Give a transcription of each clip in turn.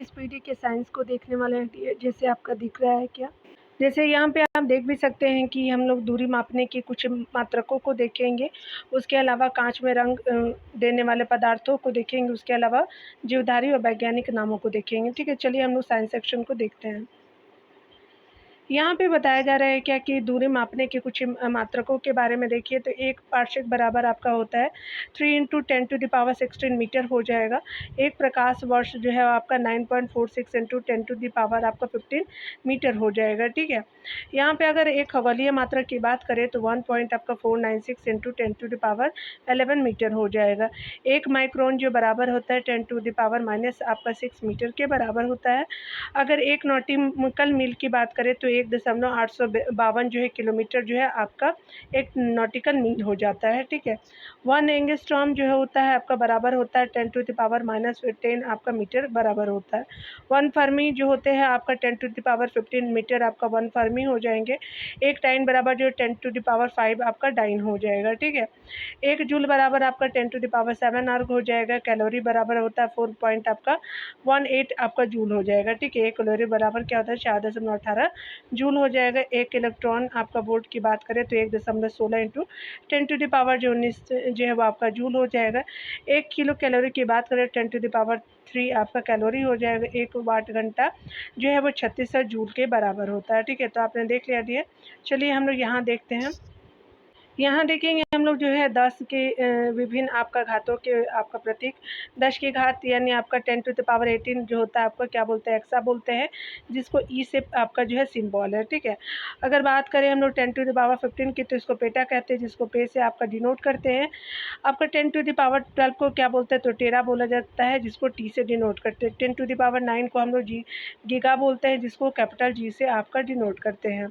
इस पीढ़ी के साइंस को देखने वाले जैसे आपका दिख रहा है क्या? जैसे यहाँ पे आप देख भी सकते हैं कि हम लोग दूरी मापने की कुछ मात्रकों को देखेंगे, उसके अलावा काँच में रंग देने वाले पदार्थों को देखेंगे, उसके अलावा जीवधारी और वैज्ञानिक नामों को देखेंगे। ठीक है, चलिए हम लोग साइंस सेक्शन को देखते हैं। यहाँ पे बताया जा रहा है क्या कि दूरी मापने के कुछ मात्रकों के बारे में देखिए तो 1 पारसेक बराबर आपका होता है 3 × 10⁻16 मीटर हो जाएगा। एक प्रकाश वर्ष जो है आपका 9.46 × 10⁻15 मीटर हो जाएगा, ठीक है। यहाँ पे अगर एक खगोलीय मात्रक की बात करें तो 1.496 × 10⁻11 मीटर हो जाएगा। एक माइक्रोन जो बराबर होता है 10⁻⁻6 मीटर के बराबर होता है। अगर एक नॉटिकल मील की बात करें तो 1.852 जो है किलोमीटर जो है आपका एक नॉटिकल मील हो जाता है, ठीक है। 1 एंगस्ट्रॉम जो है होता है आपका बराबर होता है 10⁻⁻10 आपका मीटर बराबर होता है। 1 फर्मी जो होते हैं आपका 10⁻15 मीटर आपका 1 फर्मी हो जाएंगे। एक डाइन बराबर जो 10�5 आपका डाइन हो जाएगा, ठीक है। एक जूल बराबर आपका 10�7 अर्ग हो जाएगा। कैलोरी बराबर होता है 4 पॉइंट आपका 18 आपका जूल हो जाएगा, ठीक है। एक कैलोरी बराबर क्या होता है 4.18 जूल हो जाएगा। एक इलेक्ट्रॉन आपका वोल्ट की बात करें तो 1.16 × 10⁻19 जो है वो आपका जूल हो जाएगा। 1 किलो कैलोरी की बात करें 10⁻3 आपका कैलोरी हो जाएगा। 1 वाट घंटा जो है वो 3600 जूल के बराबर होता है, ठीक है। तो आपने देख लिया। चलिए हम लोग यहाँ देखते हैं। यहाँ देखेंगे हम लोग जो है 10 के विभिन्न आपका घातों के आपका प्रतीक 10 की घात यानी आपका 10⁻18 जो होता है आपका क्या बोलते हैं एक्सा बोलते हैं, जिसको ई से आपका जो है सिंबल है, ठीक है। अगर बात करें हम लोग 10⁻15 की तो इसको पेटा कहते हैं, जिसको पे से आपका डिनोट करते हैं। आपका 10⁻12 को क्या बोलते हैं तो टेरा बोला जाता है, जिसको टी से डिनोट करते हैं। 10⁻9 को हम लोग गीगा बोलते हैं, जिसको कैपिटल जी से आपका डिनोट करते हैं।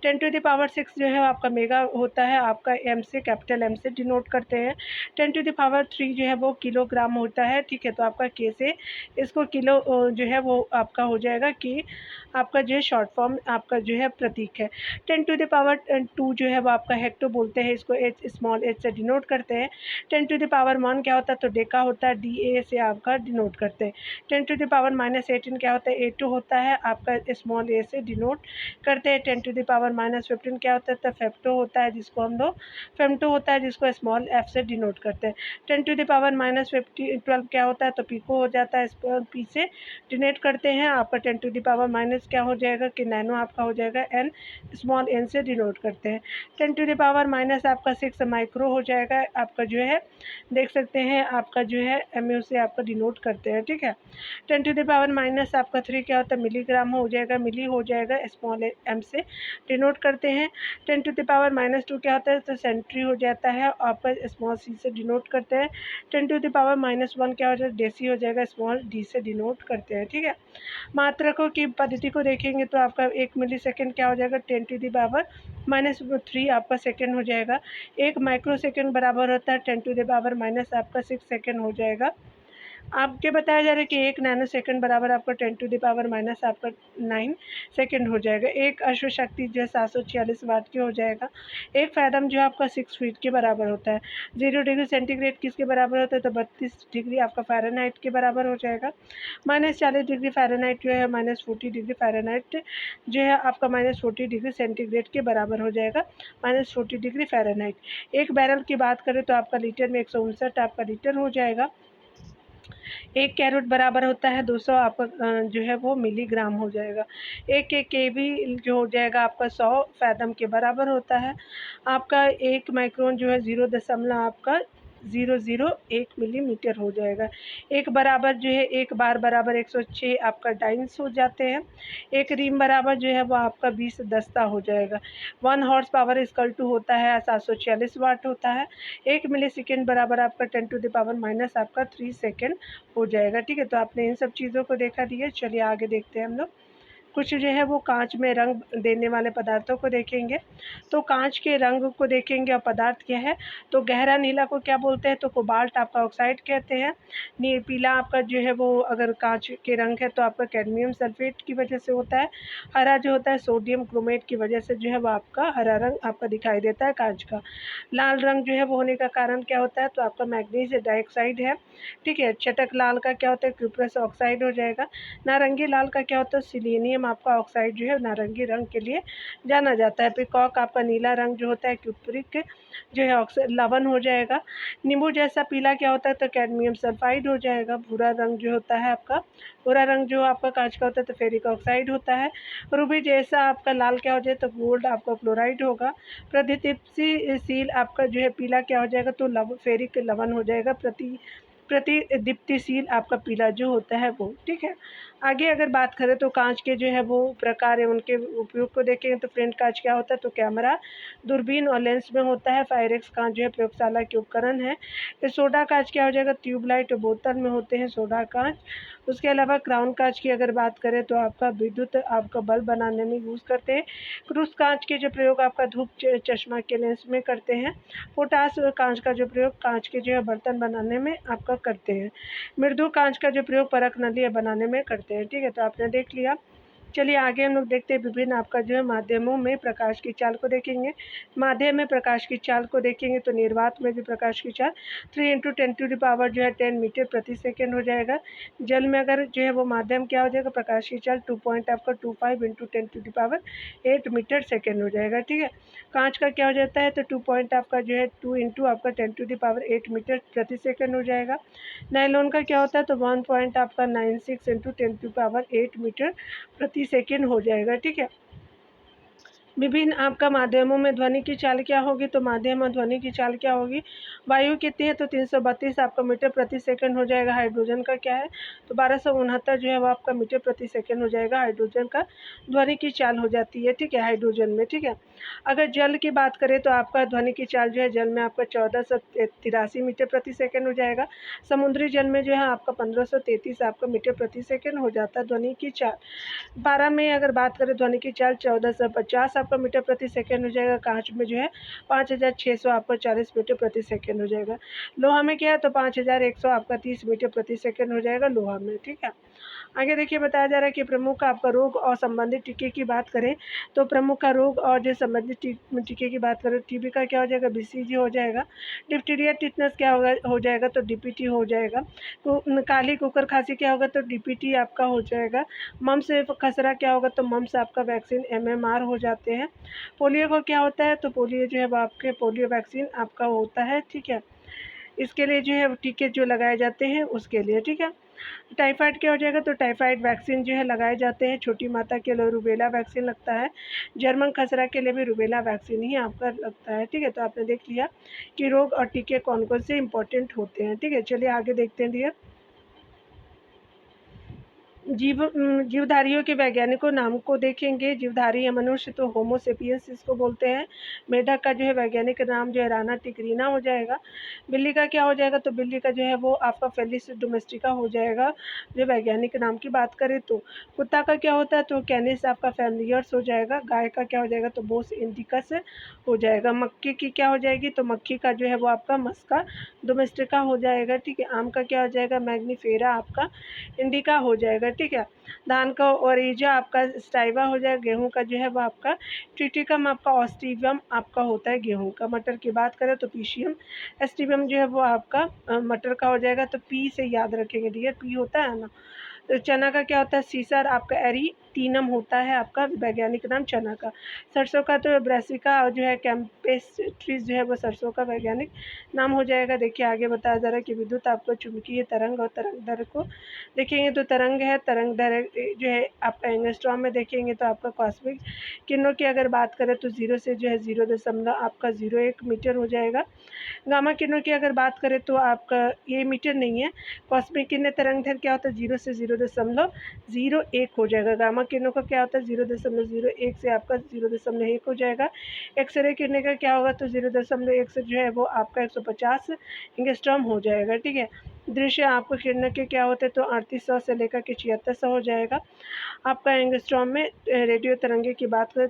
10⁻6 जो है आपका मेगा होता है, आपका एम से कैपिटल एम से डिनोट करते हैं। 10⁻3 जो है वो किलोग्राम होता है, ठीक है। तो आपका के से इसको किलो जो है वो आपका हो जाएगा कि आपका जो है शॉर्ट फॉर्म आपका जो है प्रतीक है। 10⁻2 जो है वो आपका हेक्टो बोलते हैं, इसको एच स्मॉल एच से डिनोट करते हैं। 10⁻1 क्या होता है तो डेका होता है, डी ए से आपका डिनोट करते हैं। 10⁻−18 क्या होता है ए2 होता है, आपका स्मॉल ए से डिनोट करते हैं। 10⁻−15 क्या होता है तो फेप्टो होता है, जिसको हम लोग फेमटो होता है, जिसको स्मॉल एफ से डिनोट करते हैं। 10⁻−12 क्या होता है तो पिको हो जाता है, इसको पी से डिनोट करते हैं। आपका 10⁻- क्या हो जाएगा कि नैनो आपका हो जाएगा, एन स्मॉल एन से डिनोट करते हैं। 10⁻- आपका 6 माइक्रो हो जाएगा, आपका जो है देख सकते हैं आपका जो है एमयू से आपका डिनोट करते हैं, ठीक है। 10⁻- आपका 3 क्या होता है मिलीग्राम हो जाएगा, मिली हो जाएगा, स्मॉल एम से डिनोट करते हैं। 10⁻-2 क्या होता है तो सेंट्री हो जाता है, आपका स्मॉल सी से डिनोट करते हैं। 10⁻-1 क्या हो जाएगा डेसी हो जाएगा, स्मॉल डी से डिनोट करते हैं, ठीक है। मात्रकों की पद्धति को देखेंगे तो आपका 1 मिली सेकेंड क्या हो जाएगा 10⁻³ आपका सेकेंड हो जाएगा। 1 माइक्रो सेकेंड बराबर होता है 10⁻- आपका 6 सेकेंड हो जाएगा। आपके बताया जा रहा है कि 1 नैनो सेकंड बराबर आपका 10⁻- आपका 9 सेकंड हो जाएगा। एक अश्व शक्ति जो है 746 वाट की हो जाएगा। एक फैदम जो है आपका 6 फीट के बराबर होता है। 0 डिग्री सेंटीग्रेड किसके बराबर होता है तो 32 डिग्री आपका फ़ारेनहाइट के बराबर हो जाएगा। -40 डिग्री फ़ारेनहाइट जो है -40 डिग्री फ़ारेनहाइट जो है आपका -40 डिग्री सेंटीग्रेड के बराबर हो जाएगा, -40 डिग्री फ़ारेनहाइट। एक बैरल की बात करें तो आपका लीटर में 159 आपका लीटर हो जाएगा। 1 कैरेट बराबर होता है 200 आपका जो है वो मिलीग्राम हो जाएगा। 1 केवी जो हो जाएगा आपका 100 फैथम के बराबर होता है। आपका 1 माइक्रोन जो है 0.001 मिलीमीटर हो जाएगा। एक बराबर जो है 1 बार बराबर 106 आपका डाइन्स हो जाते हैं। 1 रीम बराबर जो है वो आपका 20 दस्ता हो जाएगा। 1 हॉर्स पावर इक्वल टू होता है 746 वाट होता है। 1 मिलीसेकंड बराबर आपका 10⁻- आपका 3 सेकंड हो जाएगा, ठीक है। तो आपने इन सब चीज़ों को देखा दिया। चलिए आगे देखते हैं हम लोग। कुछ जो है वो कांच में रंग देने वाले पदार्थों को देखेंगे। तो कांच के रंग को देखेंगे और पदार्थ क्या है, तो गहरा नीला को क्या बोलते हैं, तो कोबाल्ट आपका ऑक्साइड कहते हैं। पीला आपका जो है वो अगर कांच के रंग है तो आपका कैडमियम सल्फेट की वजह से होता है। हरा जो होता है सोडियम क्रोमेट की वजह से जो है वो आपका हरा रंग आपका दिखाई देता है कांच का। लाल रंग जो है वो होने का कारण क्या होता है, तो आपका मैग्नीज डाइऑक्साइड है, ठीक है। चटक लाल का क्या होता है, क्यूप्रस ऑक्साइड हो जाएगा। नारंगी लाल का क्या होता है, सिलीनियम आपका ऑक्साइड जो है नारंगी रंग के लिए जाना जाता है। पिकॉक आपका नीला रंग जो होता है क्यूप्रिक जो है ऑक्साइड लवण हो जाएगा। नींबू जैसा पीला क्या होता है, तो कैडमियम सल्फाइड हो जाएगा। भूरा रंग जो होता है आपका, भूरा रंग जो आपका कांच का होता है तो फेरिक ऑक्साइड होता है। रूबी जैसा आपका लाल क्या हो जाए, तो गोल्ड आपका क्लोराइड होगा। प्रतिदीप्तिशील आपका जो है पीला क्या हो जाएगा, तो फेरिक लवण हो जाएगा। प्रतिदीप्तिशील आपका पीला जो होता है वो, ठीक है। आगे अगर बात करें तो कांच के जो है वो प्रकार है, उनके उपयोग को देखेंगे तो फ्रंट कांच क्या होता है, तो कैमरा, दूरबीन और लेंस में होता है। फायरेक्स कांच जो है प्रयोगशाला के उपकरण है। सोडा कांच क्या हो जाएगा, ट्यूबलाइट और बोतल में होते हैं सोडा कांच। उसके अलावा क्राउन कांच की अगर बात करें तो आपका विद्युत आपका बल्ब बनाने में यूज़ करते हैं। क्रूस कांच के जो प्रयोग आपका धूप चश्मा के लेंस में करते हैं। पोटास कांच का जो प्रयोग कांच के जो है बर्तन बनाने में आपका करते हैं। मृदु कांच का जो प्रयोग परख नलियाँ बनाने में करते हैं, ठीक है। तो आपने देख लिया। चलिए आगे हम लोग देखते हैं विभिन्न आपका जो है माध्यमों में प्रकाश की चाल को देखेंगे। माध्यम में प्रकाश की चाल को देखेंगे तो निर्वात में जो प्रकाश की चाल 3 × 10⁻⁻ जो है 10 मीटर प्रति सेकेंड हो जाएगा। जल में अगर जो है वो माध्यम क्या हो जाएगा, प्रकाश की चाल 2.25 × 10⁸ मीटर सेकेंड हो जाएगा, ठीक है। कांच का क्या हो जाता है, तो 2 पॉइंट आपका जो है 2 × आपका 10⁸ मीटर प्रति सेकेंड हो जाएगा। नायलॉन का क्या होता है, तो 1 पॉइंट आपका 96 × 10⁸ मीटर प्रति सेकेंड हो जाएगा, ठीक है। विभिन्न आपका माध्यमों में ध्वनि की चाल क्या होगी, तो माध्यम और ध्वनि की चाल क्या होगी। वायु कितनी है, तो 332 आपका मीटर प्रति सेकंड हो जाएगा। हाइड्रोजन का क्या है, तो 1269 जो है वो आपका मीटर प्रति सेकंड हो जाएगा। हाइड्रोजन का ध्वनि की चाल हो जाती है, ठीक है, हाइड्रोजन में, ठीक है। अगर जल की बात करें तो आपका ध्वनि की चाल जो है जल में आपका 1483 मीटर प्रति सेकंड हो जाएगा। समुद्री जल में जो है आपका 1533 आपका मीटर प्रति सेकंड हो जाता है ध्वनि की चाल। पारा में अगर बात करें ध्वनि की चाल 1450 आपका मीटर प्रति सेकंड हो जाएगा। कांच में जो है 5600 आपका 40 मीटर प्रति सेकंड हो जाएगा। लोहा में क्या है, तो 5100 आपका 30 मीटर प्रति सेकंड हो जाएगा लोहा में, ठीक है। आगे देखिए बताया जा रहा है कि प्रमुख आपका रोग और संबंधित टीके की बात करें तो प्रमुख का रोग और जो संबंधित टीके की बात करें, टीबी का क्या हो जाएगा, बीसीजी हो जाएगा। डिप्टीरिया टिटनेस क्या होगा हो जाएगा, तो डीपीटी हो जाएगा। तो काली कुकर खांसी क्या होगा, तो डीपीटी आपका हो जाएगा। मम्स खसरा क्या होगा, तो मम्स आपका वैक्सीन एमएमआर हो जाते हैं। पोलियो को क्या होता है, तो पोलियो जो है वो आपके पोलियो वैक्सीन आपका होता है, ठीक है। इसके लिए जो है टीके जो लगाए जाते हैं उसके लिए, ठीक है। टाइफाइड क्या हो जाएगा, तो टाइफाइड वैक्सीन जो है लगाए जाते हैं। छोटी माता के लिए रूबेला वैक्सीन लगता है। जर्मन खसरा के लिए भी रूबेला वैक्सीन ही आपका लगता है, ठीक है। तो आपने देख लिया कि रोग और टीके कौन कौन से इंपॉर्टेंट होते हैं, ठीक है। चलिए आगे देखते हैं डियर। जीवधारियों के वैज्ञानिकों नाम को देखेंगे। जीवधारी या मनुष्य तो होमो सेपियंस इसको बोलते हैं। मेढक का जो है वैज्ञानिक नाम जो है राना टिग्रीना हो जाएगा। बिल्ली का क्या हो जाएगा, तो बिल्ली का जो है वो आपका फेलिस डोमेस्टिका हो जाएगा जो वैज्ञानिक नाम की बात करें तो। कुत्ता का क्या होता है, तो कैनिस आपका फैमिलियर्स हो जाएगा। गाय का क्या हो जाएगा, तो बोस इंडिकस हो जाएगा। मक्खी की क्या हो जाएगी, तो मक्खी का जो है वो आपका मस्का डोमेस्टिका हो जाएगा, ठीक है। आम का क्या हो जाएगा, मैग्नीफेरा आपका इंडिका हो जाएगा, ठीक है। धान का ओरिजा आपका स्टाइवा हो जाएगा। गेहूं का जो है वो आपका ट्रिटिकम आपका ऑस्ट्रिवियम आपका होता है गेहूं का। मटर की बात करें तो पीशियम एस्टिवियम जो है वो आपका मटर का हो जाएगा। तो पी से याद रखेंगे डियर, पी होता है ना। तो चना का क्या होता है, सीसर आपका एरिटीनम होता है आपका वैज्ञानिक नाम चना का। सरसों का तो ब्रासिका और जो है कैम्पेस्ट्रीज जो है वो सरसों का वैज्ञानिक नाम हो जाएगा। देखिए आगे बताया जा रहा है कि विद्युत आपको चुंबकीय तरंग और तरंग दर को देखेंगे तो तरंग है, तरंग दर जो है आपका एंगस्ट्रॉम में देखेंगे तो आपका कॉस्मिक किरणों की अगर बात करें तो 0 से जो है 0 आपका 01 मीटर हो जाएगा। गामा किरणों की अगर बात करें तो आपका ये मीटर नहीं है। कॉस्मिक किरण तरंग दैर्घ्य क्या होता है, 0 से 0.01 हो जाएगा। गामा किरणों का क्या होता है, 0.01 से आपका 0.1 हो जाएगा। एक्सरे किरणें का क्या होगा, तो 0.1 से जो है वो आपका 150 एंगस्ट्रॉम हो जाएगा, ठीक है। दृश्य आपको किरणों के क्या होते हैं, तो 3800 से लेकर के 7600 हो जाएगा। आपका एंगस्ट्रॉम में रेडियो तरंगे की बात करें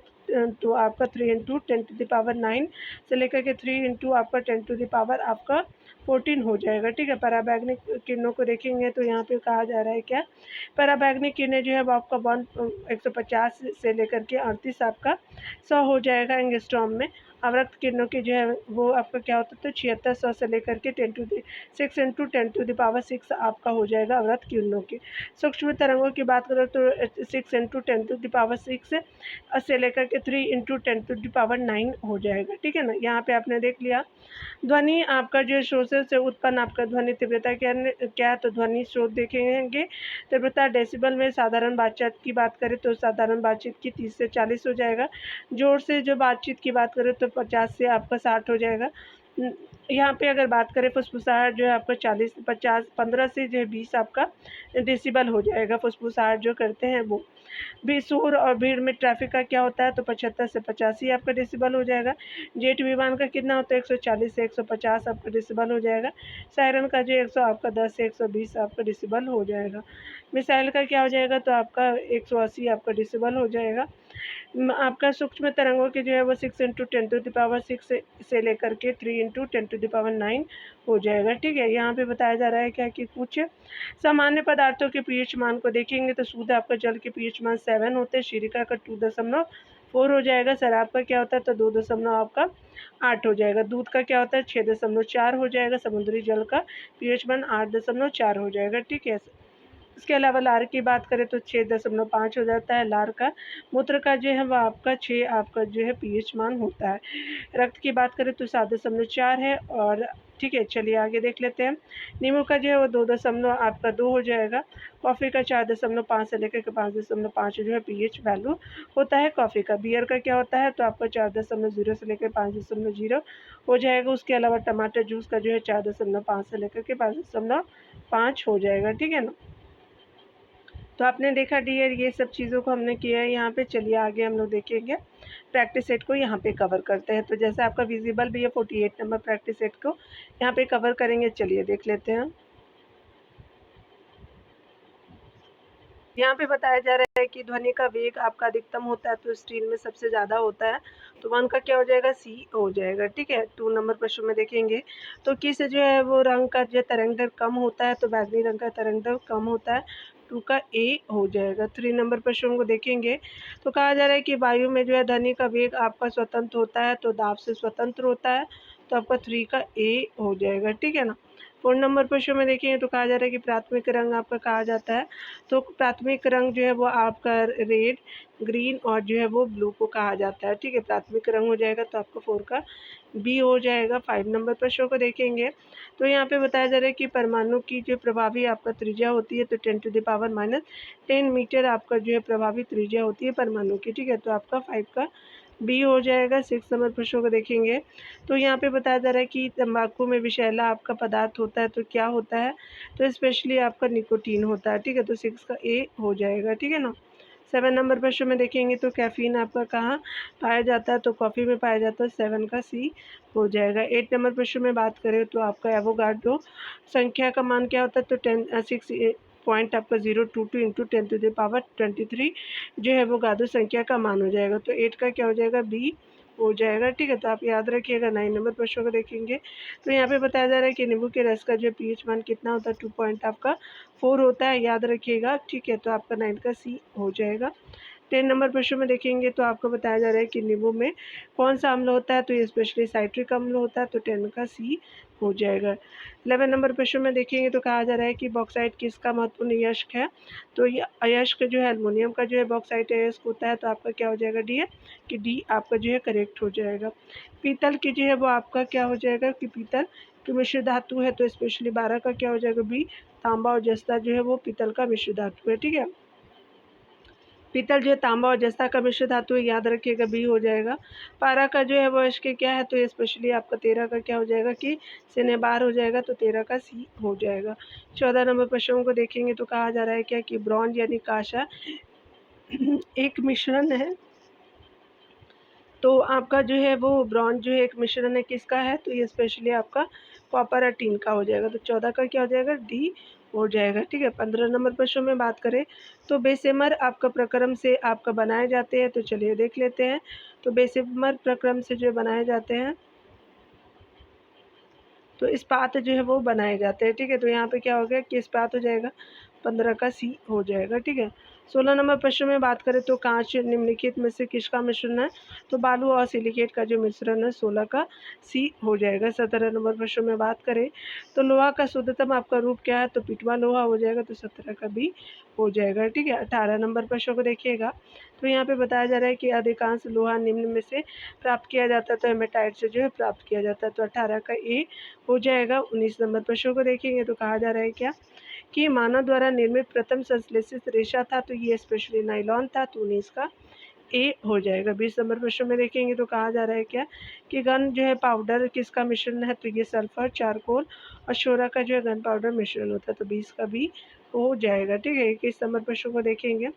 तो आपका 3 × 10⁹ से लेकर के 3 × आपका 10⁻, आपका 14 हो जाएगा। ठीक है, पराबैंगनी किरणों को देखेंगे तो यहाँ पे कहा जा रहा है क्या, पराबैंगनी किरणें जो है वो आपका 150 से लेकर के 38 आपका 100 हो जाएगा एंगस्ट्रॉम में। अवरक्त किरणों की जो है वो आपका क्या होता है, तो 7600 से लेकर के 6 × 10⁻6 आपका हो जाएगा अवरक्त किरणों की। सूक्ष्म तरंगों की बात करें तो 6 × 10⁻6 से लेकर के 3 × 10⁻9 हो जाएगा। ठीक है ना, यहाँ पे आपने देख लिया। ध्वनि आपका जो श्रोत से उत्पन्न आपका ध्वनि तीव्रता क्या है, तो ध्वनि स्रोत देखेंगे तीव्रता डेसिबल में। साधारण बातचीत की बात करें तो साधारण बातचीत की 30 से 40 हो जाएगा। जोर से जो बातचीत की बात करें तो 50 से आपका 60 हो जाएगा। यहाँ पे अगर बात करें फुसफुसाहट जो है आपका 15 से जो है 20 आपका डेसिबल हो जाएगा। फुसफुसाहट जो करते हैं वो भी। शोर और भीड़ में ट्रैफिक का क्या होता है, तो 75 से 85 आपका डेसिबल हो जाएगा। जेट विमान का कितना होता है, 140 से 150 आपका डेसिबल हो जाएगा। सायरन का जो 100 आपका 10 से 120 आपका डेसिबल हो जाएगा। मिसाइल का क्या हो जाएगा, तो आपका 180 आपका डेसिबल हो जाएगा। आपका सूक्ष्म तरंगों की जो है वो 6 × 10⁻6 से लेकर के 3 × 10⁻9 हो जाएगा। ठीक है, यहाँ पे बताया जा रहा है क्या कि कुछ सामान्य पदार्थों के पीएच मान को देखेंगे तो शुद्ध आपका जल के पीएच मान 7 होते हैं। सिरका का 2.4 हो जाएगा। शराब का क्या होता है, तो 2 आपका 8 हो जाएगा। दूध का क्या होता है, 6.4 हो जाएगा। समुद्री जल का पीएच मान 8.4 हो जाएगा। ठीक है, इसके अलावा लार की बात करें तो 6.5 हो जाता है लार का। मूत्र का जो है वह आपका 6 आपका जो है पीएच मान होता है। रक्त की बात करें तो 7.4 है। और ठीक है, चलिए आगे देख लेते हैं। नींबू का जो है वो 2 हो जाएगा। कॉफ़ी का 4.5 से लेकर के 5.5 जो है पीएच वैल्यू होता है कॉफ़ी का। बियर का क्या होता है, तो आपका 4.0 से लेकर 5.0 हो जाएगा। उसके अलावा टमाटर जूस का जो है 4.5 से लेकर के 5.5 हो जाएगा। ठीक है ना, तो आपने देखा डियर, ये सब चीज़ों को हमने किया है यहाँ पे। चलिए आगे हम लोग देखेंगे प्रैक्टिस सेट को यहाँ पे कवर करते हैं। तो जैसे आपका विजिबल भी है 48 नंबर प्रैक्टिस सेट को यहाँ पे कवर करेंगे। चलिए देख लेते हैं। यहाँ पे बताया जा रहा है कि ध्वनि का वेग आपका अधिकतम होता है तो स्टील में सबसे ज़्यादा होता है, तो 1 का क्या हो जाएगा, सी हो जाएगा। ठीक है, 2 नंबर प्रश्न में देखेंगे तो किस जो है वो रंग का जो तरंग दर कम होता है, तो बैगनी रंग का तरंग दर कम होता है, 2 का ए हो जाएगा। 3 नंबर प्रश्न को देखेंगे तो कहा जा रहा है कि वायु में जो है ध्वनि का वेग आपका स्वतंत्र होता है, तो दाब से स्वतंत्र होता है, तो आपका 3 का ए हो जाएगा। ठीक है ना, 4 नंबर प्रश्न में देखेंगे तो कहा जा रहा है कि प्राथमिक रंग आपका कहा जाता है, तो प्राथमिक रंग जो है वो आपका रेड, ग्रीन और जो है वो ब्लू को कहा जाता है। ठीक है, प्राथमिक रंग हो जाएगा तो आपका 4 का बी हो जाएगा। 5 नंबर प्रश्न को देखेंगे तो यहाँ पे बताया जा रहा है कि परमाणु की जो प्रभावी आपका त्रिज्या होती है, तो 10⁻10 मीटर आपका जो है प्रभावी त्रिज्या होती है परमाणु की। ठीक है, तो आपका 5 का बी हो जाएगा। 6 नंबर प्रश्नों को देखेंगे तो यहाँ पे बताया जा रहा है कि तंबाकू में विषैला आपका पदार्थ होता है, तो क्या होता है, तो स्पेशली आपका निकोटीन होता है। ठीक है, तो 6 का ए हो जाएगा। ठीक है ना, 7 नंबर प्रश्न में देखेंगे तो कैफीन आपका कहाँ पाया जाता है, तो कॉफ़ी में पाया जाता है, 7 का सी हो जाएगा। 8 नंबर प्रश्न में बात करें तो आपका एवोगाड्रो संख्या का मान क्या होता है, तो 6 पॉइंट आपका 022 × 10⁻23 जो है वो गादो संख्या का मान हो जाएगा, तो 8 का क्या हो जाएगा, बी हो जाएगा। ठीक है, तो आप याद रखिएगा। 9 नंबर प्रश्नों को देखेंगे तो यहाँ पे बताया जा रहा है कि नींबू के रस का जो पीएच मान कितना होता है, 2 पॉइंट आपका 4 होता है, याद रखिएगा। ठीक है, तो आपका 9 का सी हो जाएगा। 10 नंबर प्रश्न में देखेंगे तो आपको बताया जा रहा है कि नींबू में कौन सा अम्ल होता है, तो ये स्पेशली साइट्रिक अम्ल होता है, तो 10 का सी हो जाएगा। 11 नंबर प्रश्न में देखेंगे तो कहा जा रहा है कि बॉक्साइट किसका महत्वपूर्ण अयस्क है, तो ये अयस्क जो है एल्युमिनियम का जो है बॉक्साइट अयस्क होता है, तो आपका क्या हो जाएगा डी है कि डी आपका जो है करेक्ट हो जाएगा। पीतल की जो है वो आपका क्या हो जाएगा कि पीतल की मिश्र धातु है, तो स्पेशली 12 का क्या हो जाएगा, बी। तांबा और जस्ता जो है वो पीतल का मिश्र धातु है। ठीक है, पीतल जो है तांबा और जस्ता का मिश्र धातु है, याद रखिएगा, बी हो जाएगा। पारा का जो है वो अयस्क क्या है, तो ये स्पेशली आपका 13 का क्या हो जाएगा कि सिनेबार हो जाएगा, तो 13 का सी हो जाएगा। 14 नंबर प्रश्नों को देखेंगे तो कहा जा रहा है क्या कि ब्रॉन्ज यानी कांसा एक मिश्रण है, तो आपका जो है वो ब्रॉन्ज जो है एक मिश्रण है किसका है, तो ये स्पेशली आपका कॉपर और टीन का हो जाएगा। तो 14 का क्या हो जाएगा, डी हो जाएगा। ठीक है, 15 नंबर प्रश्न में बात करें तो बेशेमर आपका प्रक्रम से आपका बनाए जाते हैं। तो चलिए देख लेते हैं। तो बेशेमर प्रक्रम से जो बनाए जाते हैं तो इस्पात जो है वो बनाए जाते हैं। ठीक है, तो यहाँ पे क्या हो गया कि इस्पात हो जाएगा, 15 का सी हो जाएगा। ठीक है, 16 नंबर प्रश्न में बात करें तो कांच निम्नलिखित में से किसका मिश्रण है। तो बालू और सिलिकेट का जो मिश्रण है 16 का सी हो जाएगा। 17 नंबर प्रश्न में बात करें तो लोहा का शुद्धतम आपका रूप क्या है। तो पिटवा लोहा हो जाएगा। तो 17 का बी हो जाएगा। ठीक है, 18 नंबर प्रश्न को देखिएगा तो यहाँ पे बताया जा रहा है कि अधिकांश लोहा निम्न में से प्राप्त किया जाता है। तो हेमेटाइट से जो है प्राप्त किया जाता है। तो 18 का ए हो जाएगा। 19 नंबर प्रश्न को देखेंगे तो कहा जा रहा है क्या कि मानव द्वारा निर्मित प्रथम संश्लेषित रेशा था। तो ये स्पेशली नाइलॉन था। तो 19 का ए हो जाएगा। 20 नंबर प्रश्न में देखेंगे तो कहा जा रहा है क्या कि गन जो है पाउडर किसका मिश्रण है। तो ये सल्फर, चारकोल और शोरा का जो है गन पाउडर मिश्रण होता है। तो 20 का बी हो जाएगा। ठीक है, 21 नंबर प्रश्न को देखेंगे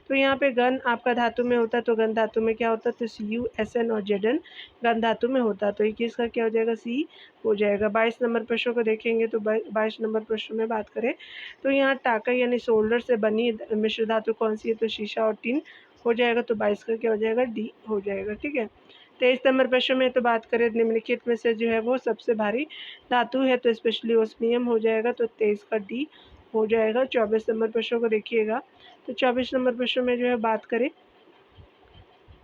तो यहाँ पे गन आपका धातु में होता है। तो गन धातु में क्या होता है। तो CuSN और Zn गन धातु में होता है। तो 21 का क्या हो जाएगा, सी हो जाएगा। 22 नंबर प्रश्न को देखेंगे तो 22 नंबर प्रश्न में बात करें तो यहाँ टाका यानी सोल्डर से बनी मिश्र धातु कौन सी है। तो शीशा और टिन हो जाएगा। तो 22 का क्या हो जाएगा, डी हो जाएगा। ठीक है, 23 नंबर प्रश्न में तो बात करें निम्नलिखित में से जो है वो सबसे भारी धातु है। तो स्पेशली ओस्मियम हो जाएगा। तो 23 का डी हो जाएगा। 24 नंबर प्रश्न को देखिएगा तो 24 नंबर प्रश्न में जो है बात करें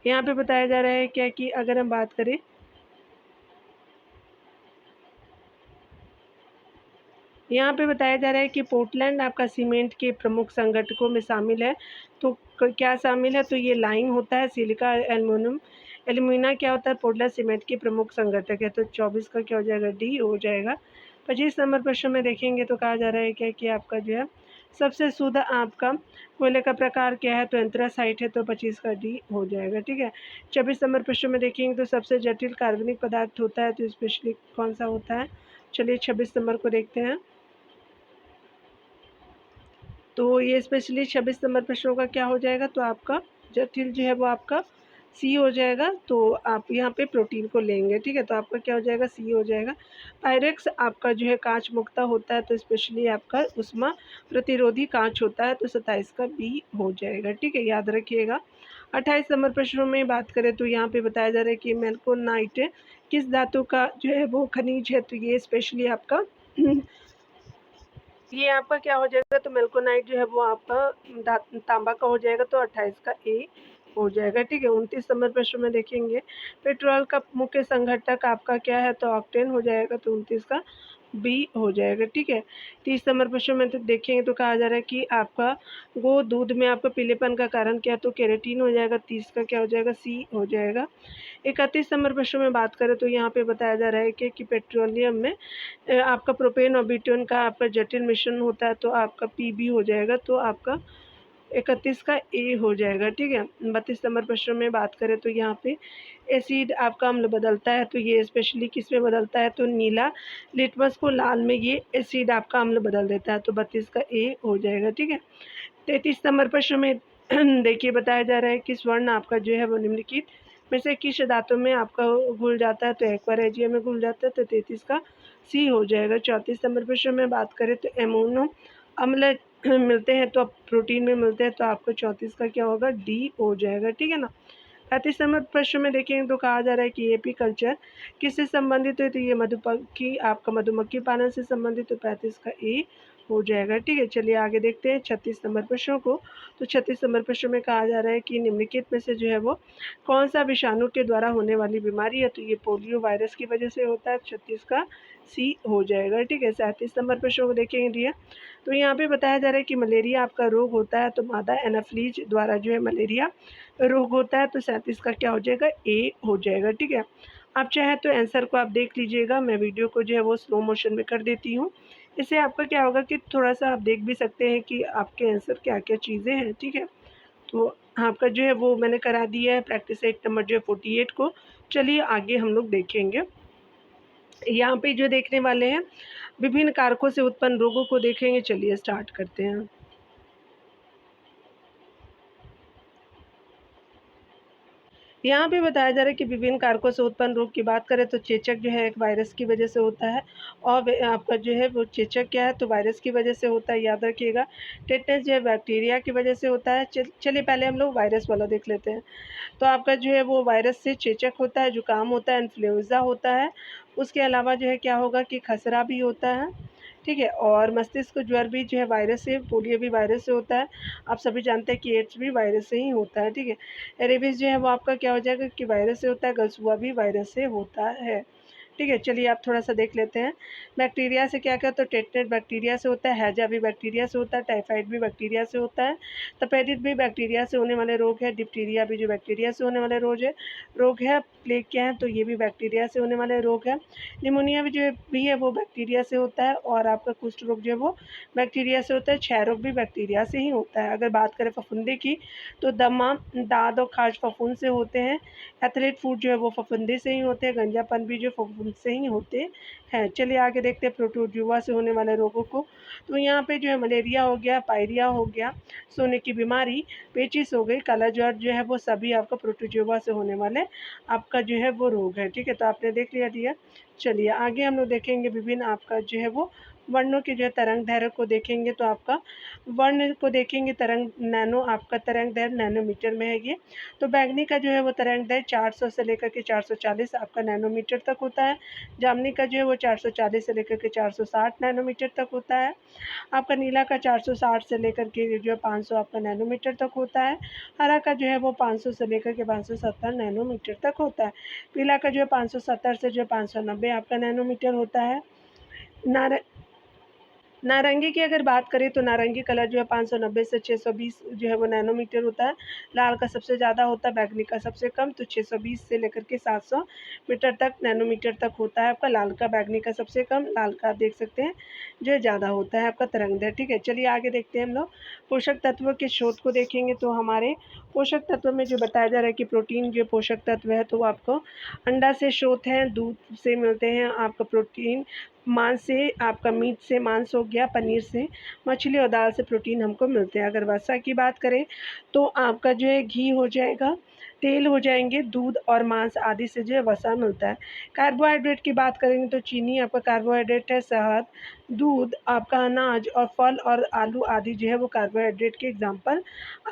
यहाँ पे बताया जा रहा है क्या कि अगर हम बात करें यहाँ पे बताया जा रहा है कि पोर्टलैंड आपका सीमेंट के प्रमुख संगठकों में शामिल है। तो क्या शामिल है। तो ये लाइम होता है, सिलिका, एल्यूमिना क्या होता है, पोर्टलैंड सीमेंट के प्रमुख संगठक है। तो 24 का क्या हो जाएगा, डी हो जाएगा। 25 नंबर प्रश्न में देखेंगे तो कहा जा रहा है क्या कि आपका जो है सबसे शुद्ध आपका कोयले का प्रकार क्या है। तो एंथ्रासाइट है। तो 25 का डी हो जाएगा। ठीक है, 26 नंबर प्रश्न में देखेंगे तो सबसे जटिल कार्बनिक पदार्थ होता है। तो स्पेशली कौन सा होता है। चलिए 26 नंबर को देखते हैं। तो ये स्पेशली 26 नंबर प्रश्नों का क्या हो जाएगा। तो आपका जटिल जो है वो आपका सी हो जाएगा। तो आप यहाँ पे प्रोटीन को लेंगे। ठीक है, तो आपका क्या हो जाएगा, सी हो जाएगा। पायरेक्स आपका जो है कांच मुक्ता होता है। तो स्पेशली आपका उष्मा प्रतिरोधी कांच होता है। तो 27 का बी हो जाएगा। ठीक है, याद रखिएगा। 28 नंबर प्रश्नों में बात करें तो यहाँ पे बताया जा रहा है कि मेल्कोनाइट किस धातु का जो है वो खनिज है। तो ये स्पेशली आपका ये आपका क्या हो जाएगा। तो मेल्कोनाइट जो है वो आपका तांबा का हो जाएगा। तो 28 का ए हो जाएगा। ठीक है, 29 नंबर प्रश्न में देखेंगे पेट्रोल का मुख्य संघटक आपका क्या है। तो ऑक्टेन हो जाएगा। तो 29 का बी हो जाएगा। ठीक है, 30 नंबर प्रश्न में तो देखेंगे तो कहा जा रहा है कि आपका वो दूध में आपका पीलेपन का कारण क्या है। तो केराटिन हो जाएगा। 30 का क्या हो जाएगा, सी हो जाएगा। 31 नंबर प्रश्न में बात करें तो यहाँ पे बताया जा रहा है कि पेट्रोलियम में आपका प्रोपेन और ब्यूटेन का आपका जटिल मिश्रण होता है। तो आपका पीबी हो जाएगा। तो आपका 31 का ए हो जाएगा। ठीक है, 32 नंबर प्रश्न में बात करें तो यहाँ पे एसिड आपका अम्ल बदलता है। तो ये स्पेशली किस में बदलता है। तो नीला लिटमस को लाल में ये एसिड आपका अम्ल बदल देता है। तो 32 का ए हो जाएगा। ठीक है, 33 नंबर प्रश्न में देखिए बताया जा रहा है कि स्वर्ण आपका जो है वो निम्नलिखित में से किस धातु में आपका घुल जाता है। तो एक्वारेजिया में घुल जाता है। तो 33 का सी हो जाएगा। 34 नंबर प्रश्न में बात करें तो एमोनो अम्ल मिलते हैं तो प्रोटीन में मिलते हैं। तो आपको 34 का क्या होगा, डी हो जाएगा। ठीक है ना। 35 नंबर प्रश्न में देखेंगे तो कहा जा रहा है कि एपी कल्चर किससे संबंधित है। तो ये मधुमक्खी आपका मधुमक्खी पालन से संबंधित। तो 35 का ए हो जाएगा। ठीक है, चलिए आगे देखते हैं 36 नंबर प्रश्नों को। तो 36 नंबर प्रश्न में कहा जा रहा है कि निम्नलिखित में से जो है वो कौन सा विषाणु के द्वारा होने वाली बीमारी है। तो ये पोलियो वायरस की वजह से होता है। 36 का सी हो जाएगा। ठीक है, 37 नंबर प्रश्न को देखेंगे दिया तो यहाँ पे बताया जा रहा है कि मलेरिया आपका रोग होता है। तो मादा एनाफ्लीज द्वारा जो है मलेरिया रोग होता है। तो 37 का क्या हो जाएगा, ए हो जाएगा। ठीक है, आप चाहे तो आंसर को आप देख लीजिएगा। मैं वीडियो को जो है वो स्लो मोशन में कर देती हूँ। इससे आपका क्या होगा कि थोड़ा सा आप देख भी सकते हैं कि आपके आंसर क्या क्या चीज़ें हैं। ठीक है, तो आपका जो है वो मैंने करा दिया है प्रैक्टिस सेट नंबर जो है 48 को। चलिए आगे हम लोग देखेंगे। यहाँ पे जो देखने वाले हैं विभिन्न कारकों से उत्पन्न रोगों को देखेंगे। चलिए स्टार्ट करते हैं। यहाँ पे बताया जा रहा है कि विभिन्न कारकों से उत्पन्न रोग की बात करें तो चेचक जो है एक वायरस की वजह से होता है, और आपका जो है वो चेचक क्या है तो वायरस की वजह से होता है, याद रखिएगा। टेटनस जो है बैक्टीरिया की वजह से होता है। चलिए पहले हम लोग वायरस वाला देख लेते हैं। तो आपका जो है वो वायरस से चेचक होता है, जुकाम होता है, इन्फ्लुएंजा होता है। उसके अलावा जो है क्या होगा कि खसरा भी होता है, ठीक है। और मस्तिष्क ज्वर भी जो है वायरस से, पोलियो भी वायरस से होता है। आप सभी जानते हैं कि एड्स भी वायरस से ही होता है, ठीक है। रेबीज़ जो है वो आपका क्या हो जाएगा कि वायरस से होता है, गलसुआ भी वायरस से होता है, ठीक है। चलिए आप थोड़ा-सा देख लेते हैं। बैक्टीरिया से क्या-क्या, तो टेटनेट बैक्टीरिया से होता है, हैजा भी बैक्टीरिया से होता है, टाइफाइड भी बैक्टीरिया से होता है, तपेदिक भी बैक्टीरिया से होने वाले रोग है, डिप्टीरिया भी जो बैक्टीरिया से होने वाले रोग है, प्लेग क्या है तो ये भी बैक्टीरिया से होने वाले रोग है, निमोनिया भी है वो बैक्टीरिया से होता है, और आपका कुष्ठ रोग जो है वो बैक्टीरिया से होता है, क्षय रोग भी बैक्टीरिया से ही होता है। अगर बात करें फफूंदी की तो दमा, दाद और खाज फफूंद से होते हैं, एथलीट फूड जो है वो फफूंदी से ही होते हैं, गंजापन भी जो फफूंद से ही होते हैं। चलिए आगे देखते हैं प्रोटोजुआ से होने वाले रोगों को। तो यहाँ पे जो है मलेरिया हो गया, पायरिया हो गया, सोने की बीमारी, पेचिस हो गई, काला ज्वर जो है वो सभी आपका प्रोटोजुआ से होने वाले आपका जो है वो रोग है, ठीक है। तो आपने देख लिया। चलिए आगे हम लोग देखेंगे विभिन्न आपका जो है वो वर्णों के जो है तरंग दैर्ध्य को देखेंगे। तो आपका वर्ण को देखेंगे, तरंग नैनो, आपका तरंग दैर्ध्य नैनोमीटर में है ये। तो बैंगनी का जो है वो तरंग दैर्ध्य 400 से लेकर के 440 आपका नैनोमीटर तक होता है। जामुनी का जो है वो 440 से लेकर के 460 नैनोमीटर तक होता है। आपका नीला का 460 से लेकर के जो है 500 आपका नैनोमीटर तक होता है। हरा का जो है वो 500 से लेकर के 570 नैनोमीटर तक होता है। पीला का जो है 570 से जो है 590 आपका नैनोमीटर होता है। नार नारंगी की अगर बात करें तो नारंगी कलर जो है 590 से 620 जो है वो नैनोमीटर होता है। लाल का सबसे ज़्यादा होता है, बैंगनी का सबसे कम, तो 620 से लेकर के 700 मीटर तक नैनोमीटर तक होता है आपका। लाल का, बैंगनी का सबसे कम, लाल का आप देख सकते हैं जो है ज़्यादा होता है आपका तरंगदैर्ध्य, ठीक है। चलिए आगे देखते हैं हम लोग पोषक तत्व के स्रोत को देखेंगे। तो हमारे पोषक तत्व में जो बताया जा रहा है कि प्रोटीन जो पोषक तत्व है तो वो आपको अंडा से स्रोत हैं, दूध से मिलते हैं आपका प्रोटीन, मांस से आपका मीट से मांस हो गया, पनीर से, मछली और दाल से प्रोटीन हमको मिलते हैं। अगर वसा की बात करें तो आपका जो है घी हो जाएगा, तेल हो जाएंगे, दूध और मांस आदि से जो है वसा मिलता है। कार्बोहाइड्रेट की बात करेंगे तो चीनी आपका कार्बोहाइड्रेट है, शहद, दूध आपका अनाज और फल और आलू आदि जो है वो कार्बोहाइड्रेट के एग्जाम्पल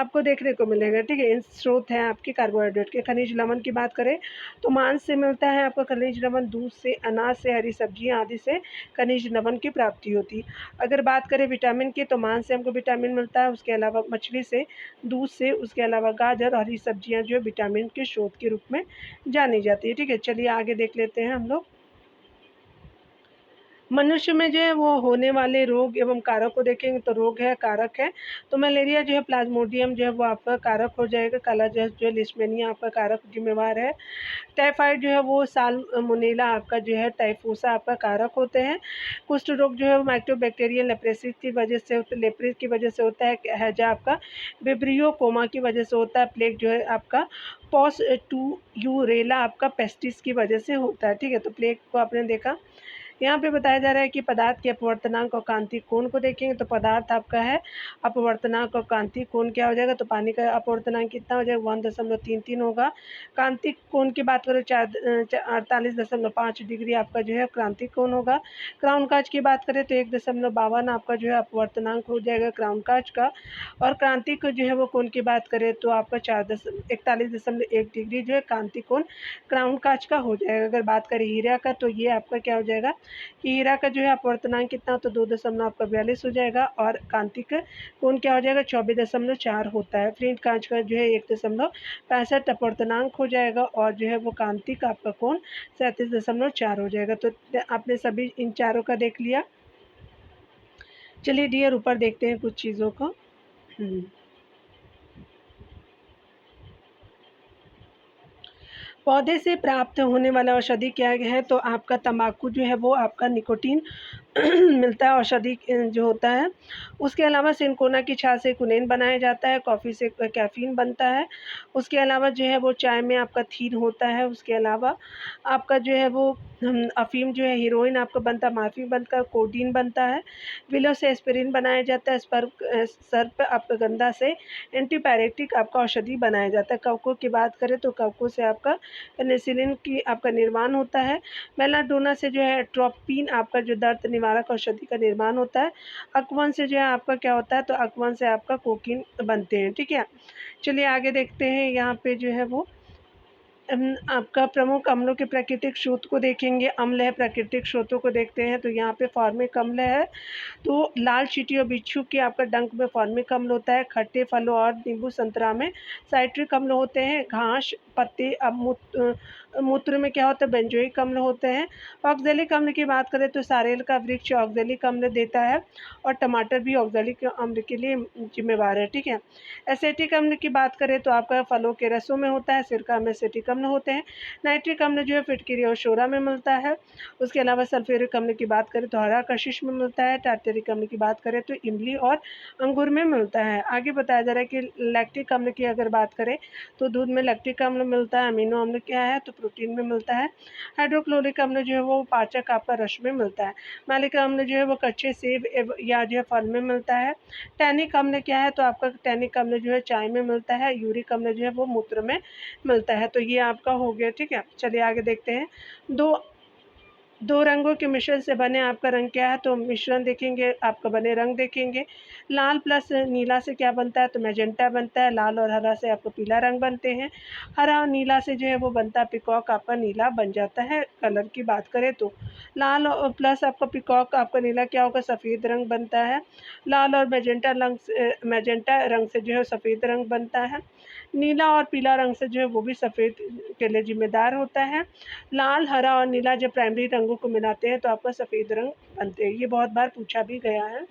आपको देखने को मिलेगा, ठीक है। इन स्रोत हैं आपके कार्बोहाइड्रेट के। खनिज लवण की बात करें तो मांस से मिलता है आपका खनिज लवण, दूध से, अनाज से, हरी सब्जियां आदि से खनिज लवण की प्राप्ति होती है। अगर बात करें विटामिन की तो मांस से हमको विटामिन मिलता है, उसके अलावा मछली से, दूध से, उसके अलावा गाजर और हरी सब्जियां जो है विटामिन के स्रोत के रूप में जानी जाती है, ठीक है। चलिए आगे देख लेते हैं हम लोग। मनुष्य में जो है वो होने वाले रोग एवं कारक को देखेंगे तो रोग है, कारक है। तो मलेरिया जो है प्लाज्मोडियम जो है वो आपका कारक हो जाएगा, कालाजार जो है लिस्मेनिया आपका कारक जिम्मेवार है। टाइफाइड जो है वो साल्मोनेला आपका जो है, टाइफूसा आपका कारक होते हैं। कुष्ठ रोग जो है वो माइक्रोबैक्टीरियल लेप्रेसिस की वजह से लेप्रिस की वजह से होता है। हैजा आपका विब्रियो कोमा की वजह से होता है। प्लेग जो है आपका पॉस टू यूरेला आपका पेस्टिस की वजह से होता है, ठीक है। तो प्लेग को आपने देखा। यहाँ पे बताया जा रहा है कि पदार्थ के अपवर्तनांक और कांतिक कोण को देखेंगे। तो पदार्थ आपका है, अपवर्तनांक और कांतिक कोण क्या हो जाएगा, तो पानी का अपवर्तनांक कितना हो जाएगा, 1.33 होगा। कांतिक कोण की बात करें 48.5 डिग्री आपका जो है क्रांतिक कोण होगा। क्राउन काज की बात करें तो 1.52 आपका जो है अपवर्तनांक हो जाएगा क्राउन काज का। और क्रांतिक जो है वो कोण की बात करें तो आपका 41.1 डिग्री जो है क्रांतिक कोण क्राउन काज का हो जाएगा। अगर बात करें हीरा का तो ये आपका क्या हो जाएगा कि हीरा का जो है अपवर्तनांक कितना, तो 2.42 हो जाएगा, और कांतिक कोण क्या हो जाएगा 24.4 होता है। फ्लिंट कांच का जो है 1.65 अपवर्तनांक हो जाएगा, और जो है वो कांतिक आपका कोण 37.4 हो जाएगा। तो आपने सभी इन चारों का देख लिया। चलिए डियर ऊपर देखते हैं कुछ चीज़ों को। पौधे से प्राप्त होने वाला औषधि क्या है, तो आपका तंबाकू जो है वो आपका निकोटीन मिलता है, औषधि जो होता है। उसके अलावा सिनकोना की छाल से कुनेन बनाया जाता है, कॉफ़ी से कैफ़ीन बनता है। उसके अलावा जो है वो चाय में आपका थीन होता है। उसके अलावा आपका जो है वो अफ़ीम जो है, हेरोइन आपका बनता है, मॉर्फिन बनता है, कोडीन बनता है। विलो से एस्पिरिन बनाया जाता है। सर्प आपका गंधा से एंटीपायरेटिक आपका औषधि बनाया जाता है। कवकों की बात करें तो कवकों से आपका पेनिसिलिन की आपका निर्माण होता है। बेलाडोना से जो है एट्रोपिन आपका जो दर्द निवारक औषधि का निर्माण होता है। अकवन से जो है आपका क्या होता है, तो अकवन से आपका कोकीन बनते हैं, ठीक है। चलिए आगे देखते हैं। यहाँ पे जो है वो आपका प्रमुख अम्लों के प्राकृतिक स्रोत को देखेंगे। अम्ल है, प्राकृतिक स्रोतों को देखते हैं तो यहाँ पे फॉर्मिक अम्ल है। तो लाल चींटी और बिच्छू के आपका डंक में फॉर्मिक अम्ल होता है। खट्टे फलों और नींबू संतरा में साइट्रिक अम्ल होते हैं। घास पत्ते मूत्र में क्या होता है, बेंजोइक अम्ल होते हैं। ऑक्जेलिक अम्ल की बात करें तो सारेल का वृक्ष ऑक्जेलिक अम्ल देता है और टमाटर भी ऑक्जेलिक अम्ल के लिए जिम्मेवार है, ठीक है। एसेटिक अम्ल की बात करें तो आपका फलों के रसों में होता है। सिरका में एसेटिक अम्ल होते हैं। नाइट्रिक अम्ल जो है फिटकिरी और शोरा में मिलता है। उसके अलावा सल्फ्यूरिक अम्ल की बात करें तो हरा कशिश में मिलता है। टार्टरिक अम्ल की बात करें तो इमली और अंगूर में मिलता है। आगे बताया जा रहा है कि लैक्टिक अम्ल की अगर बात करें तो दूध में लैक्टिक अम्ल मिलता है। अमीनो अम्ल क्या है, तो प्रोटीन में मिलता है। हाइड्रोक्लोरिक अम्ल जो है वो पाचक आपका रस में मिलता है। मैलिक अम्ल जो है वो कच्चे सेब या जो है फल में मिलता है। टैनिक अम्ल क्या है, तो आपका टैनिक अम्ल जो है चाय में मिलता है। यूरिक अम्ल जो है वो मूत्र में मिलता है। तो ये आपका हो गया, ठीक है। चलिए आगे देखते हैं। दो दो रंगों के मिश्रण से बने आपका रंग क्या है, तो मिश्रण देखेंगे, आपका बने रंग देखेंगे। लाल प्लस नीला से क्या बनता है, तो मैजेंटा बनता है। लाल और हरा से आपको पीला रंग बनते हैं। हरा और नीला से जो है वो बनता है पिकॉक, आपका नीला बन जाता है। कलर की बात करें तो लाल और प्लस आपका पिकॉक आपका नीला क्या होगा, सफ़ेद रंग बनता है। लाल और मैजेंटा रंग से जो है सफ़ेद रंग बनता है। नीला और पीला रंग से जो है वो भी सफ़ेद के लिए जिम्मेदार होता है। लाल, हरा और नीला जब प्राइमरी रंगों को मिलाते हैं तो आपका सफ़ेद रंग बनते हैं। ये बहुत बार पूछा भी गया है।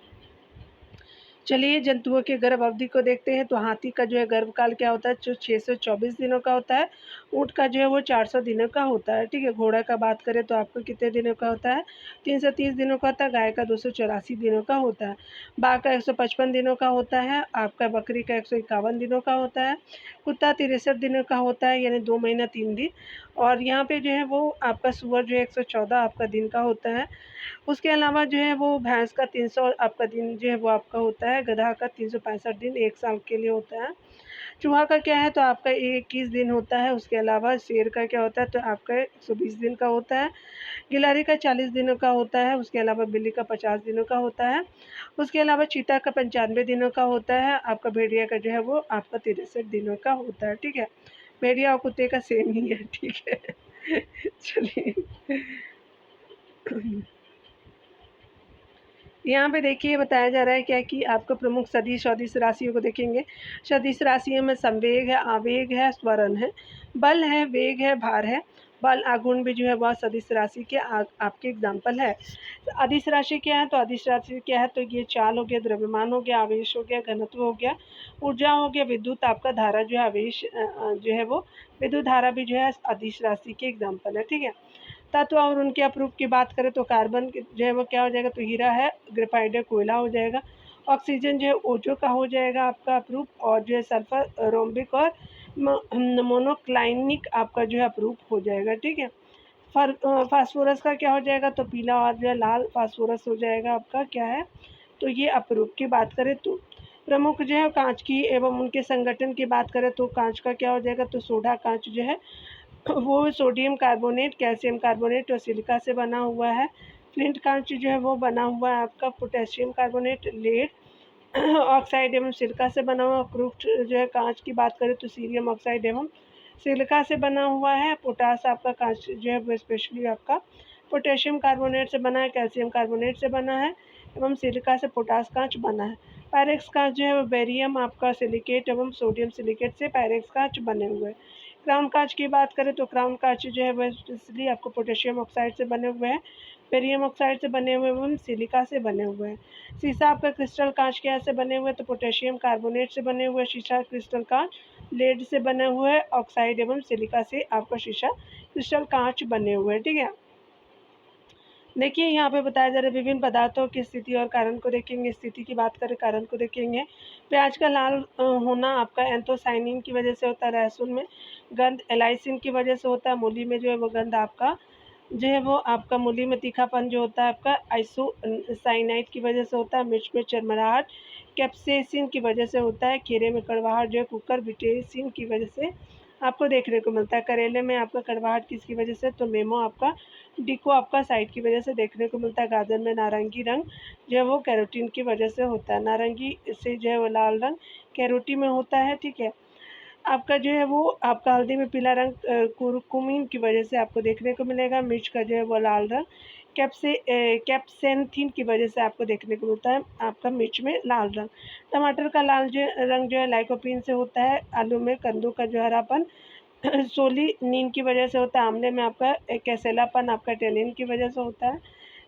चलिए जंतुओं के गर्भ अवधि को देखते हैं। तो हाथी का जो है गर्भकाल क्या होता है, जो 624 दिनों का होता है। ऊँट का जो है वो 400 दिनों का होता है, ठीक है। घोड़ा का बात करें तो आपको कितने दिनों का होता है, 330 दिनों का होता है। गाय का 284 दिनों का होता है। बाघ का 155 दिनों का होता है। आपका बकरी का 151 दिनों का होता है। कुत्ता 63 दिनों का होता है, यानी 2 महीना 3 दिन। और यहाँ पे जो है वो आपका सूअर जो है 114 आपका दिन का होता है। उसके अलावा जो है वो भैंस का 300 आपका दिन जो है वो आपका होता है। गधा का 365 दिन 1 साल के लिए होता है। चूहा का क्या है, तो आपका 21 दिन होता है। उसके अलावा शेर का क्या होता है, तो आपका 120 दिन का होता है। गिलहरी का 40 दिनों का होता है। उसके अलावा बिल्ली का 50 दिनों का होता है। उसके अलावा चीता का 95 दिनों का होता है। आपका भेड़िया का जो है वो आपका 63 दिनों का होता है, ठीक है। भेड़िया और कुत्ते का सेम ही है, ठीक है। चलिए यहाँ पे देखिए बताया जा रहा है क्या कि आपको प्रमुख सदिश सदिश राशियों को देखेंगे। सदिश राशियों में संवेग है, आवेग है, स्वरण है, बल है, वेग है, भार है। बल आगुण भी जो है वह सदिश राशि के आपके एग्जाम्पल है। अदिश राशि क्या है, तो अदिश राशि क्या है, तो ये चाल हो गया, द्रव्यमान हो गया, आवेश हो गया, घनत्व हो गया, ऊर्जा हो गया, विद्युत आपका धारा जो है आवेश जो है वो विद्युत धारा भी जो है अदिश राशि के एग्जाम्पल है, ठीक है। तत्व और उनके अप्रूप की बात करें तो कार्बन जो है वो क्या हो जाएगा, तो हीरा है, ग्रेफाइट है, कोयला हो जाएगा। ऑक्सीजन जो है ओजो का हो जाएगा आपका अप्रूप। और जो है सल्फर रोम्बिक और मोनोक्लाइनिक आपका जो है अप्रूप हो जाएगा, ठीक है। फास्फोरस का क्या हो जाएगा, तो पीला और जो है लाल फास्फोरस हो जाएगा आपका क्या है, तो ये अप्रूप की बात करें तो प्रमुख जो है कांच की एवं उनके संगठन की बात करें तो कांच का क्या हो जाएगा, तो सोडा कांच जो है वो सोडियम कार्बोनेट, कैल्शियम कार्बोनेट और सिलिका से बना हुआ है। फ्लिंट कांच जो है वो बना हुआ है आपका पोटेशियम कार्बोनेट, लेड ऑक्साइड एवं सिलिका से बना हुआ। क्रूफ्ट जो है कांच की बात करें तो सीरियम ऑक्साइड एवं सिलिका से बना हुआ है। पोटास आपका कांच जो है वो स्पेशली आपका पोटेशियम कार्बोनेट से बना है, कैल्शियम कार्बोनेट से बना है एवं सिलिका से पोटास कांच बना है। पायरेक्स कांच जो है वो बेरियम आपका सिलिकेट एवं सोडियम सिलिकेट से पायरेक्स कांच बने हुए हैं। क्राउन कांच की बात करें तो क्राउन कांच जो है वह स्पेशली आपको पोटेशियम ऑक्साइड से बने हुए हैं, बेरियम ऑक्साइड से बने हुए एवं सिलिका से बने हुए हैं। शीशा आपका क्रिस्टल कांच के से बने हुए, तो पोटेशियम कार्बोनेट से बने हुए शीशा क्रिस्टल कांच, लेड से बने हुए, ऑक्साइड एवं सिलिका से आपका शीशा क्रिस्टल कांच बने हुए हैं, ठीक है। देखिए, यहाँ पे बताया जा रहा है विभिन्न पदार्थों की स्थिति और कारण को देखेंगे। स्थिति की बात करें, कारण को देखेंगे। प्याज का लाल होना आपका एंथोसायनिन की वजह से होता है। लहसुन में गंध एलाइसिन की वजह से होता है। मूली में जो है वो गंध आपका जो है वो आपका मूली में तीखापन जो होता है आपका आइसोसाइनाइड की वजह से होता है। मिर्च में चरमराहट कैप्सेसिन की वजह से होता है। खीरे में कड़वाहट जो है कुकर बिटेसिन की वजह से आपको देखने को मिलता है। करेले में आपका कड़वाहट किसकी वजह से, तो मेमो आपका डिको आपका साइड की वजह से देखने को मिलता है। गाजर में नारंगी रंग जो है वो कैरोटीन की वजह से होता है। नारंगी से जो है वो लाल रंग कैरोटीन में होता है, ठीक है। आपका जो है वो आपका हल्दी में पीला रंग कुरकुमिन की वजह से आपको देखने को मिलेगा। मिर्च का जो है वो लाल रंग कैप्सेंथिन की वजह से आपको देखने को मिलता है आपका मिर्च में लाल रंग। टमाटर का लाल जो रंग जो है लाइकोपीन से होता है। आलू में कद्दू का जो हरापन सोलिनीन की वजह से होता है। आमले में आपका कैसेलापन आपका टेनिन की वजह से होता है।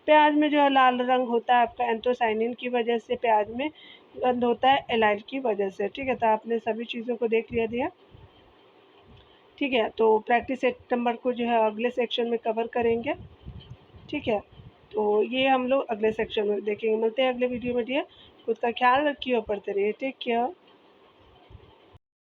प्याज में जो है लाल रंग होता है आपका एंथोसाइनिन की वजह से। प्याज में गंध होता है एलाइल की वजह से, ठीक है। तो आपने सभी चीज़ों को देख लिया दिया, ठीक है। तो प्रैक्टिस 1 नंबर को जो है अगले सेक्शन में कवर करेंगे, ठीक है। तो ये हम लोग अगले सेक्शन में देखेंगे। मिलते हैं अगले वीडियो में डियर। खुद का ख्याल रखिए और पढ़ते रहिए। Take care.